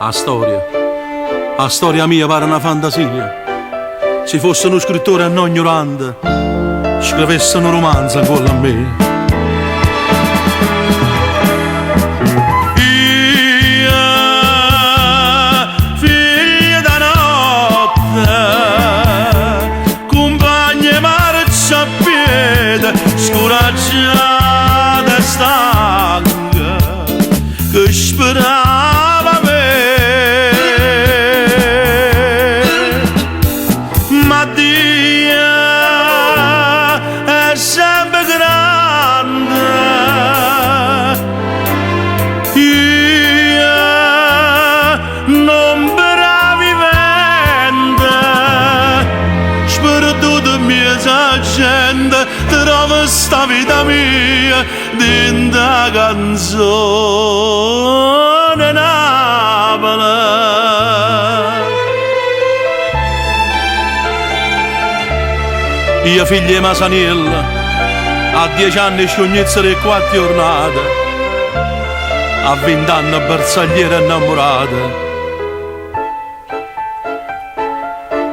A storia mia pare una fantasia. Se fosse uno scrittore non ignorante, scrivesse un romanzo con a me. Scoraggiata e stanca che sperava me, ma Dio è sempre grande, io non vivente, sperduto mia gente, trovo sta vita mia dentro la canzone Napoli. Io figlio di Masaniella, a 10 anni scognizza di 4 giornate, a 20 anni bersagliera innamorata.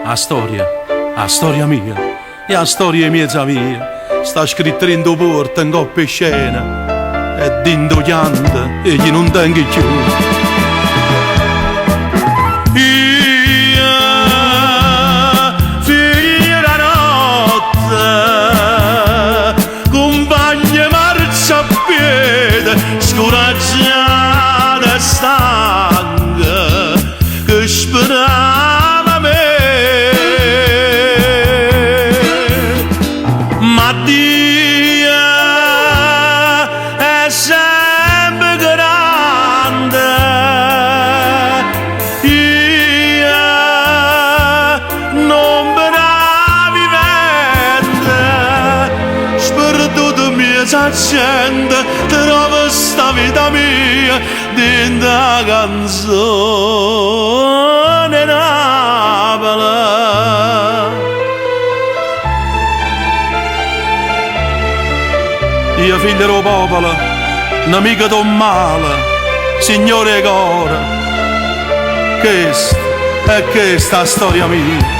La storia mia, e la storia mia mia, sta scritta in due porte, in coppia e scena, e dentro pianta, e chi non tengo più. Io, figlio della notte, compagna marcia a piede, scoraggiata e stanca, che sperava me. Ma Dio è sempre grande, io non vivente, sperduto mia gente, trovo sta vita mia dentro la canzone Napoli. Io figlio del popolo, nemico del male, signore Cora, questa è questa storia mia.